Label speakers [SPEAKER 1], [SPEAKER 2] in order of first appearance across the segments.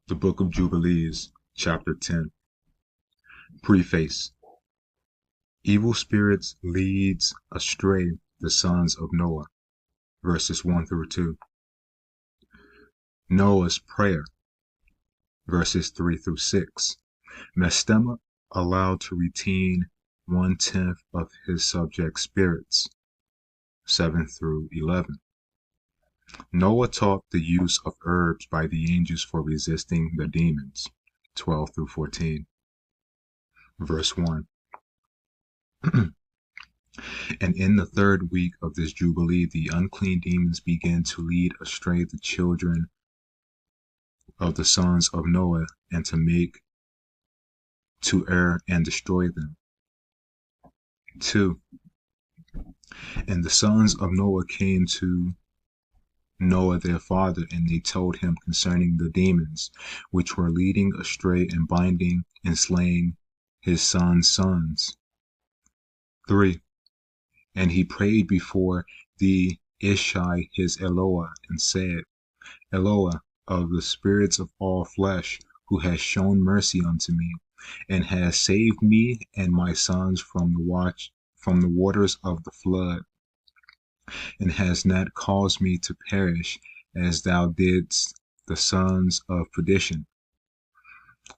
[SPEAKER 1] The Book of Jubilees, Chapter 10. Preface. Evil spirits leads astray the sons of Noah, verses 1 through 2. Noah's prayer, verses 3 through 6. Mestema allowed to retain 1/10 of his subject spirits, 7 through 11. Noah taught the use of herbs by the angels for resisting the demons, 12 through 14. Verse 1. And in the third week of this Jubilee, the unclean demons began to lead astray the children of the sons of Noah, and to err and destroy them. 2. And the sons of Noah came to Noah their father, and they told him concerning the demons, which were leading astray and binding and slaying his sons' sons. 3. And he prayed before the Ishai his Eloah, and said, Eloah, of the spirits of all flesh, who has shown mercy unto me, and has saved me and my sons from the waters of the flood, and has not caused me to perish as thou didst the sons of perdition.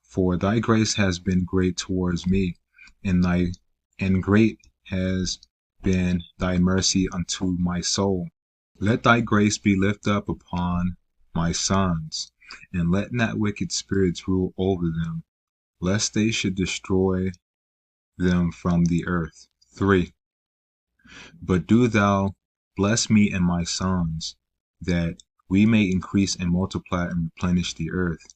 [SPEAKER 1] For thy grace has been great towards me, and great has been thy mercy unto my soul. Let thy grace be lifted up upon my sons, and let not wicked spirits rule over them, lest they should destroy them from the earth. 3. But do thou bless me and my sons, that we may increase and multiply and replenish the earth.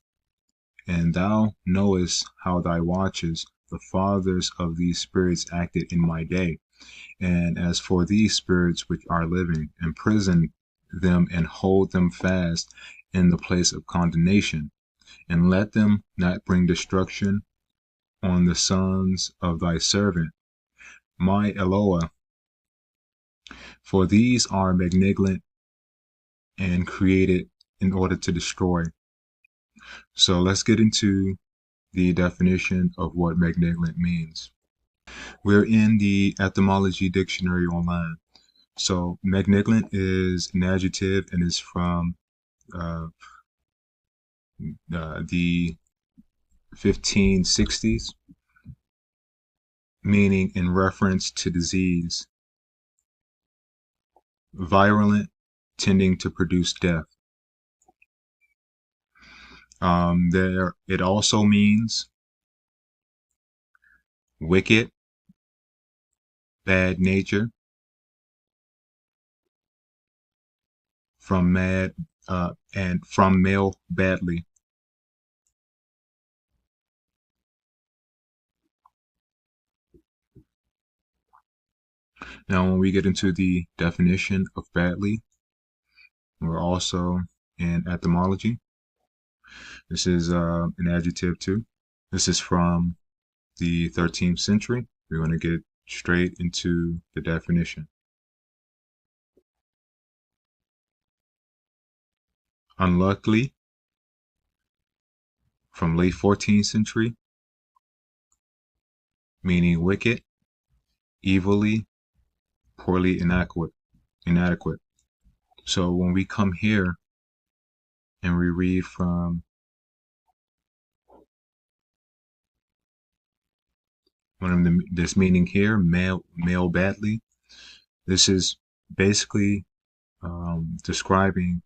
[SPEAKER 1] And thou knowest how thy watchers, the fathers of these spirits, acted in my day. And as for these spirits which are living, imprison them and hold them fast in the place of condemnation, and let them not bring destruction on the sons of thy servant, my Eloah. For these are malignant and created in order to destroy. So let's get into the definition of what malignant means. We're in the Etymology Dictionary online. So malignant is an adjective and is from the 1560s, meaning in reference to disease. Virulent, tending to produce death. It also means wicked, bad nature, from mad, and from male badly. Now, when we get into the definition of badly, we're also in etymology. This is an adjective too. This is from the 13th century. We're going to get straight into the definition. Unluckily, from late 14th century, meaning wicked, evilly, poorly, inadequate. So when we come here and we read from this meaning here, male badly, this is basically describing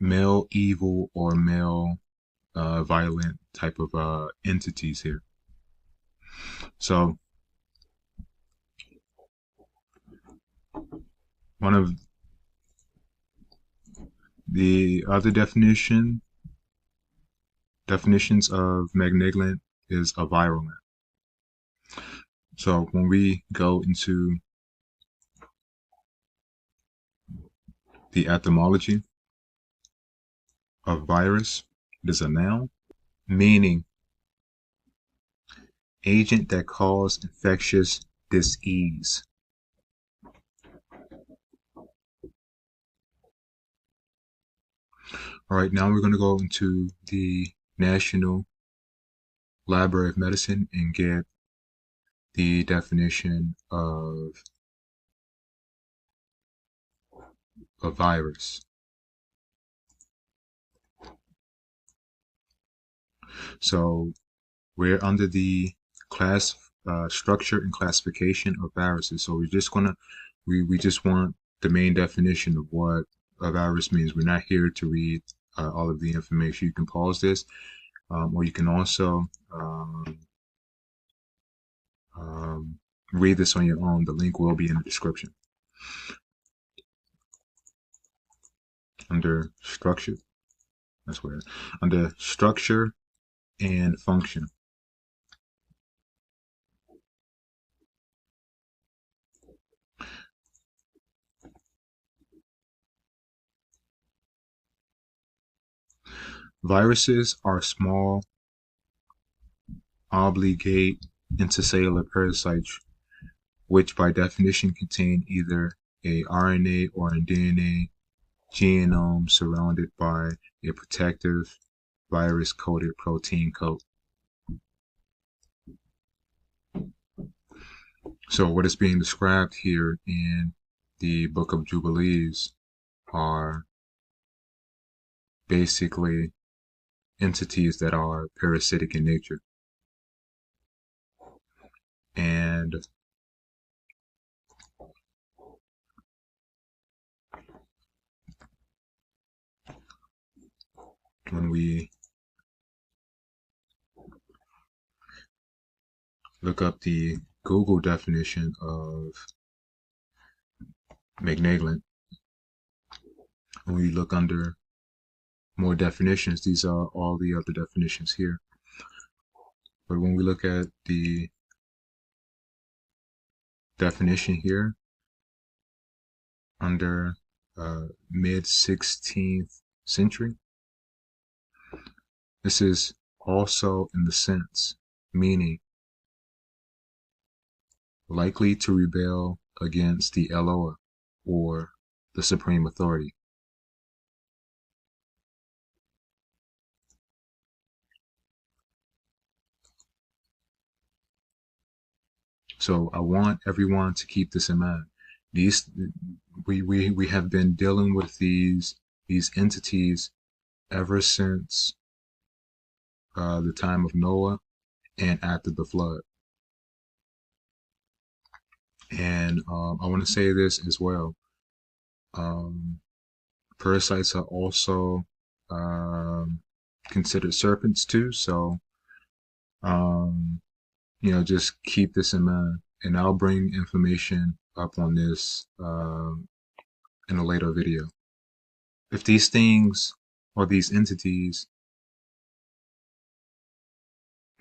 [SPEAKER 1] male evil or male violent type of entities here. So one of the other definitions of malignant is a virulent. So when we go into the etymology of virus, it is a noun meaning agent that causes infectious disease. All right, now we're going to go into the National Library of Medicine and get the definition of a virus. So we're under the class structure and classification of viruses. So we're just gonna we just want the main definition of what a virus means. We're not here to read all of the information. You can pause this, or you can also read this on your own. The link will be in the description. Under structure, that's where under structure and function. Viruses are small, obligate intercellular parasites, which by definition contain either a RNA or a DNA genome surrounded by a protective virus-coated protein coat. So what is being described here in the Book of Jubilees are basically entities that are parasitic in nature. And when we look up the Google definition of malignant, when we look under more definitions, these are all the other definitions here. But when we look at the definition here under mid-16th century, this is also in the sense, meaning likely to rebel against the Eloah or the supreme authority. So I want everyone to keep this in mind. These we have been dealing with these entities ever since the time of Noah and after the flood. And I want to say this as well. Parasites are also considered serpents too. So, just keep this in mind. And I'll bring information up on this in a later video. If these things or these entities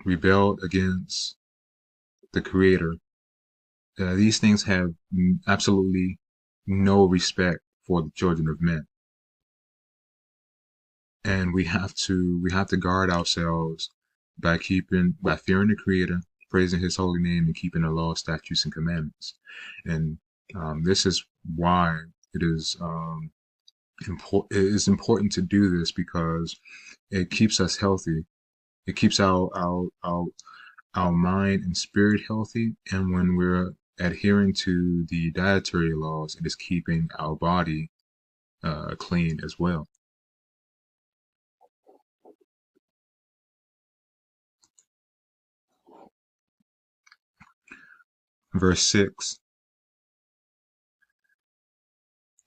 [SPEAKER 1] rebelled against the Creator, these things have absolutely no respect for the children of men, and we have to guard ourselves by fearing the Creator, praising His holy name, and keeping the law, statutes, and commandments. And this is why it is important to do this, because it keeps us healthy. It keeps our mind and spirit healthy, and when we're adhering to the dietary laws, it is keeping our body clean as well. Verse 6.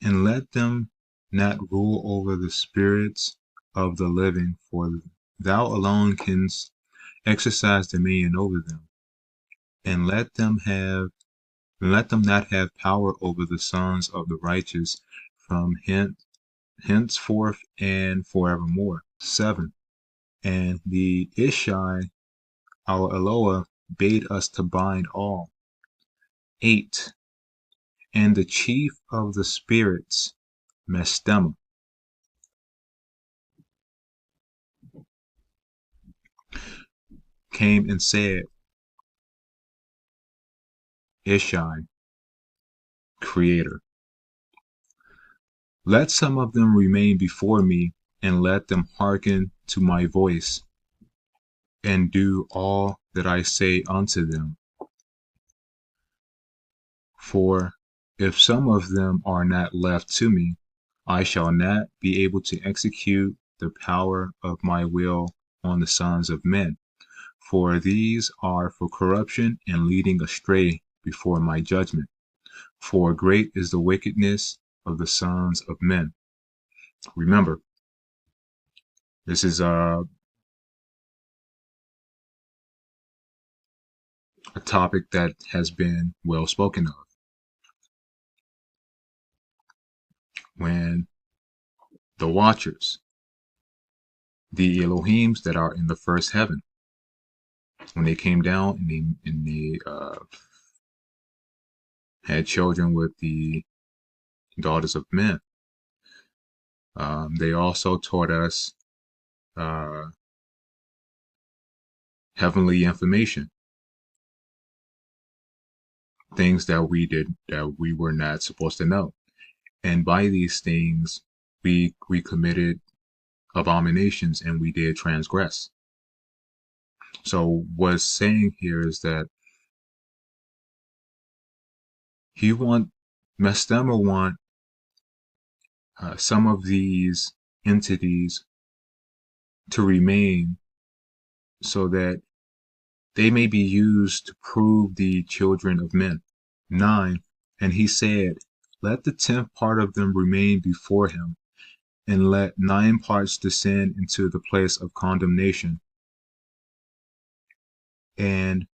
[SPEAKER 1] And let them not rule over the spirits of the living, for thou alone canst exercise dominion over them. And let them not have power over the sons of the righteous from henceforth and forevermore. 7. And the Ishai, our Eloah, bade us to bind all. 8. And the chief of the spirits, Mestema, came and said, Ishai, Creator, let some of them remain before me, and let them hearken to my voice, and do all that I say unto them. For if some of them are not left to me, I shall not be able to execute the power of my will on the sons of men. For these are for corruption and leading astray before my judgment. For great is the wickedness of the sons of men. Remember, this is a topic that has been well spoken of. When the watchers, the Elohims that are in the first heaven, when they came down and they had children with the daughters of men, they also taught us heavenly information, things that we were not supposed to know. And by these things, we committed abominations and we did transgress. So what's saying here is that Mastema want some of these entities to remain so that they may be used to prove the children of men. 9. And he said, let the 10th part of them remain before him, and let 9 parts descend into the place of condemnation. And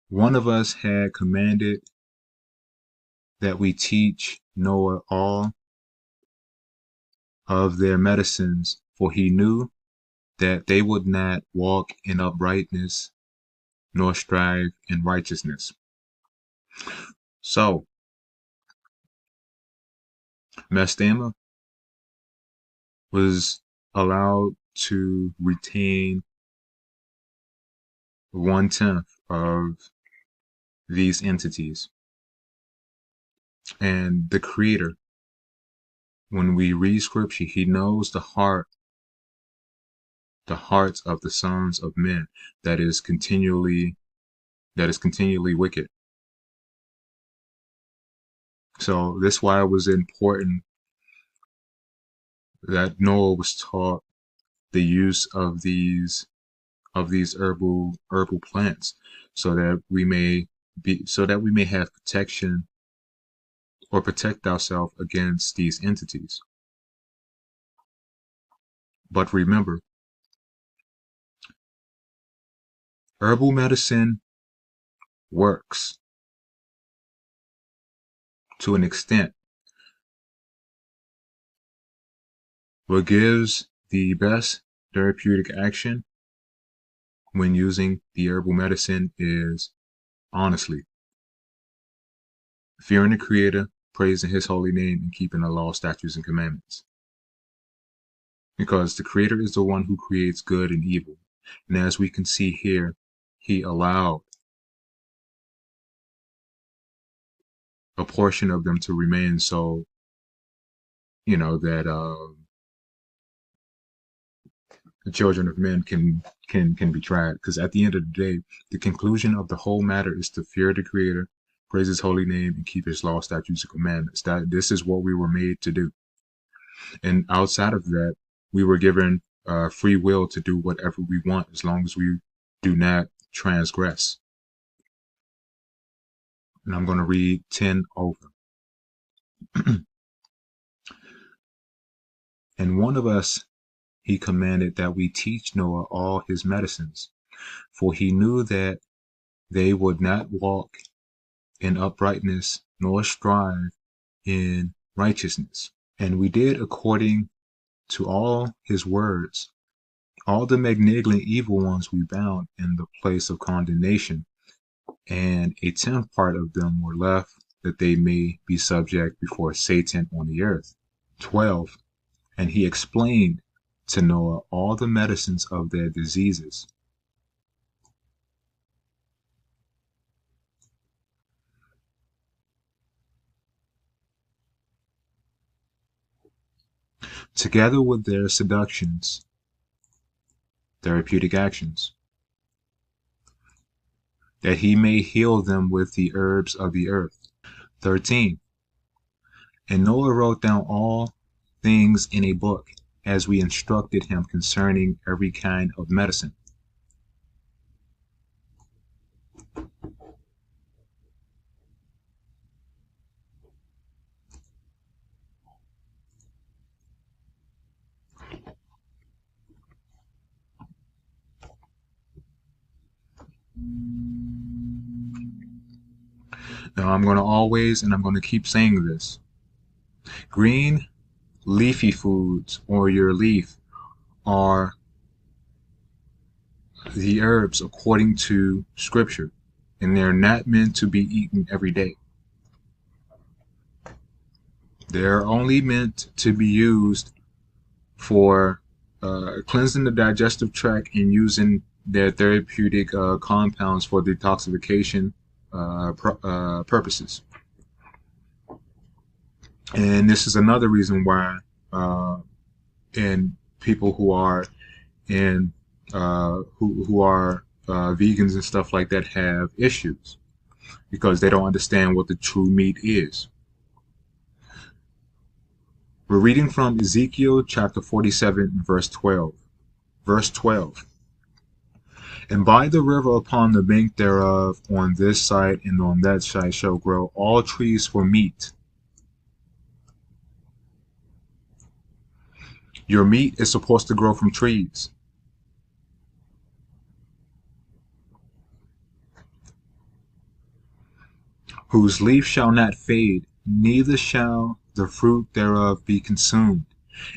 [SPEAKER 1] one of us had commanded that we teach Noah all of their medicines, for he knew that they would not walk in uprightness, nor strive in righteousness. So, Mastema was allowed to retain 1/10 of these entities. And the Creator, when we read scripture, he knows the hearts of the sons of men that is continually wicked. So that's why it was important that Noah was taught the use of these herbal plants, so that we may have protection or protect ourselves against these entities. But remember, herbal medicine works to an extent. What gives the best therapeutic action when using the herbal medicine is, honestly, fearing the Creator, praising his holy name, and keeping the law, statutes, and commandments. Because the Creator is the one who creates good and evil. And as we can see here, he allowed a portion of them to remain, so that the children of men can be tried. Because at the end of the day, the conclusion of the whole matter is to fear the Creator, praise his holy name, and keep his law, statutes, and commandments. This is what we were made to do. And outside of that, we were given free will to do whatever we want, as long as we do not transgress. And I'm going to read 10 over. And one of us he commanded that we teach Noah all his medicines, for he knew that they would not walk in uprightness, nor strive in righteousness. And we did according to all his words. All the malignant evil ones we bound in the place of condemnation, and a 10th part of them were left, that they may be subject before Satan on the earth. 12. And he explained to Noah all the medicines of their diseases. together with their seductions, therapeutic actions, that he may heal them with the herbs of the earth. 13. And Noah wrote down all things in a book, as we instructed him concerning every kind of medicine. Now I'm going to keep saying this. Green leafy foods, or your leaf, are the herbs according to scripture, and they're not meant to be eaten every day. They're only meant to be used for cleansing the digestive tract and using their therapeutic compounds for detoxification purposes. And this is another reason why in people who are in who are vegans and stuff like that have issues, because they don't understand what the true meat is. We're reading from Ezekiel chapter 47, verse 12. Verse 12. And by the river upon the bank thereof, on this side and on that side, shall grow all trees for meat. Your meat is supposed to grow from trees. Whose leaf shall not fade, neither shall the fruit thereof be consumed.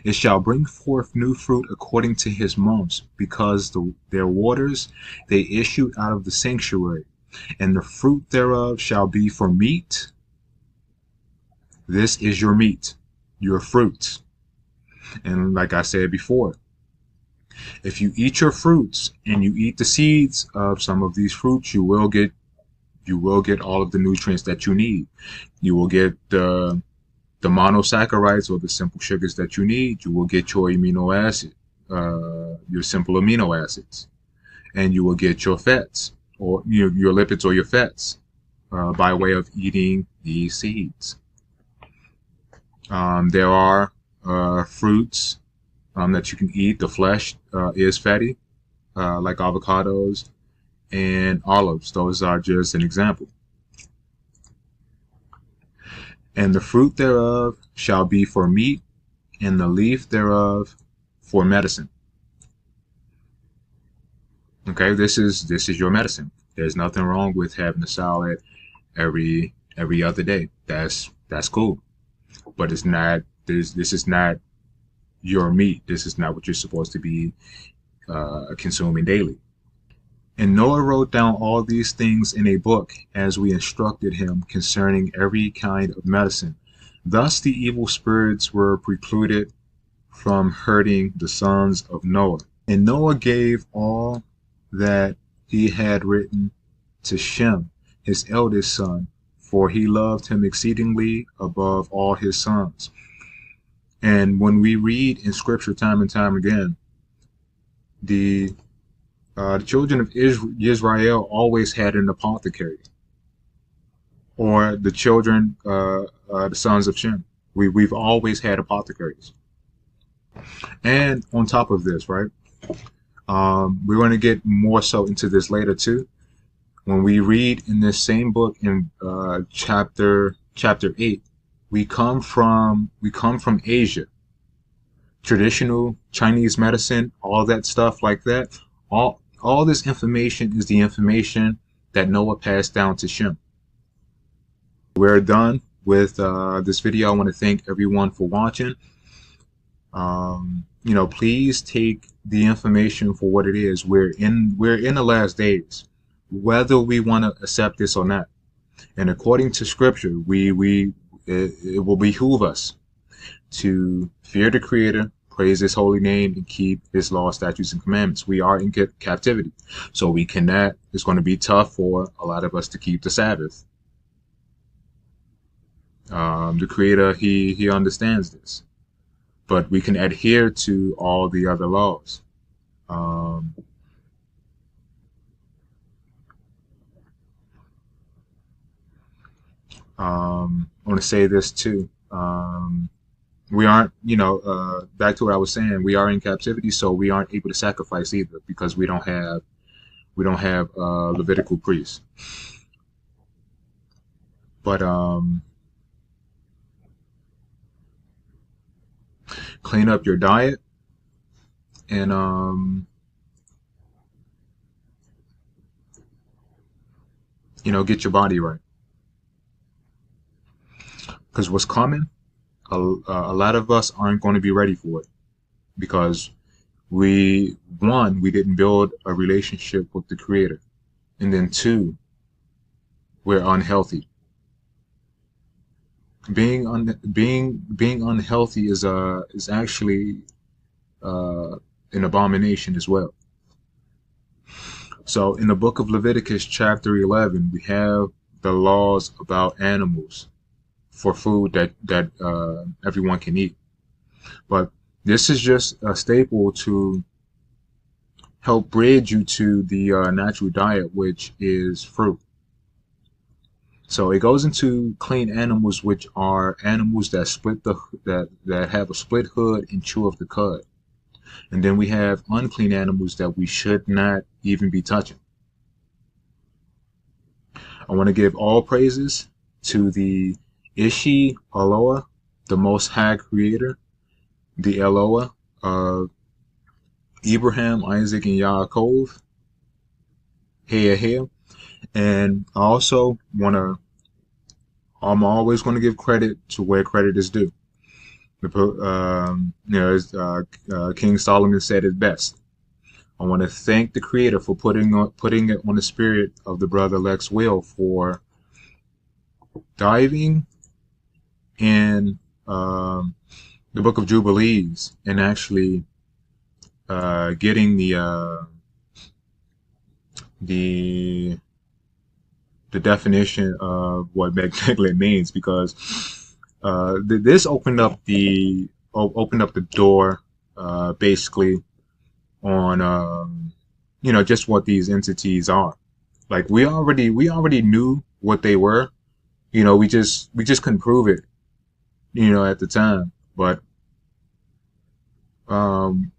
[SPEAKER 1] It shall bring forth new fruit according to his months, because their waters they issue out of the sanctuary, and the fruit thereof shall be for meat. This is your meat, your fruits. And like I said before, if you eat your fruits and you eat the seeds of some of these fruits, you will get all of the nutrients that you need. You will get the monosaccharides, or the simple sugars that you need. You will get your your simple amino acids, and you will get your fats, or your lipids or your fats, by way of eating these seeds. There are fruits that you can eat. The flesh is fatty, like avocados and olives. Those are just an example. And the fruit thereof shall be for meat, and the leaf thereof for medicine. Okay, this is your medicine. There's nothing wrong with having a salad every other day. That's cool. But it's not this is not your meat. This is not what you're supposed to be consuming daily. And Noah wrote down all these things in a book, as we instructed him concerning every kind of medicine. Thus the evil spirits were precluded from hurting the sons of Noah. And Noah gave all that he had written to Shem, his eldest son, for he loved him exceedingly above all his sons. And when we read in scripture time and time again, the children of Israel always had an apothecary, or the children, the sons of Shem. We've always had apothecaries. And on top of this, right, we're going to get more so into this later too. When we read in this same book in chapter 8, we come from Asia. Traditional Chinese medicine, all that stuff like that. All this information is the information that Noah passed down to Shem. We're done with this video. I want to thank everyone for watching. Please take the information for what it is. We're in the last days, whether we want to accept this or not. And according to scripture, it will behoove us to fear the Creator, praise his holy name, and keep his law, statutes, and commandments. We are in captivity, so we cannot. It's going to be tough for a lot of us to keep the Sabbath. The Creator, he understands this. but we can adhere to all the other laws. Um, I want to say this too. We aren't, back to what I was saying. We are in captivity, so we aren't able to sacrifice either because we don't have Levitical priests. But clean up your diet and get your body right. Because what's coming, a lot of us aren't going to be ready for it because we didn't build a relationship with the Creator, and then two, we're unhealthy. Being unhealthy is actually an abomination as well. So in the book of Leviticus chapter 11, we have the laws about animals for food that everyone can eat. But this is just a staple to help bridge you to the natural diet, which is fruit. So it goes into clean animals, which are animals that that have a split hood and chew of the cud. And then we have unclean animals that we should not even be touching. I want to give all praises to the Ishi Aloha, the Most High Creator, the Eloah of Abraham, Isaac, and Yaakov. Hey. And I also I'm always going to give credit to where credit is due. As King Solomon said it best. I want to thank the Creator for putting it on the spirit of the brother Lex Will for diving in the book of Jubilees and actually getting the definition of what malignant means, because this opened up the door basically on just what these entities are. Like we already knew what they were. We just couldn't prove it at the time. But when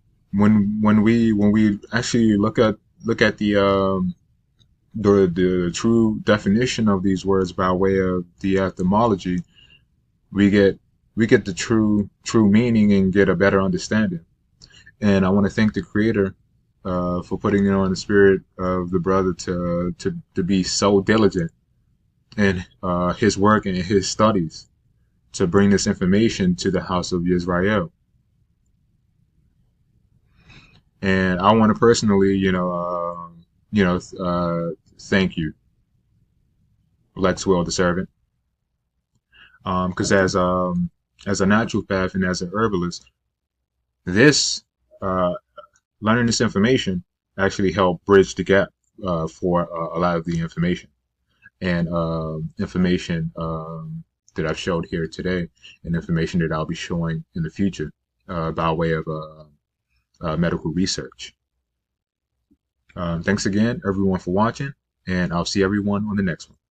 [SPEAKER 1] we actually look at the true definition of these words by way of the etymology, we get the true meaning and get a better understanding. And I want to thank the Creator for putting it on the spirit of the brother to be so diligent in his work and his studies to bring this information to the house of Israel. And I want to personally, thank you, Lex Will, the servant, because as a naturopath and as an herbalist, this learning this information actually helped bridge the gap for a lot of the information and information that I've showed here today, and information that I'll be showing in the future by way of medical research. Thanks again, everyone, for watching, and I'll see everyone on the next one.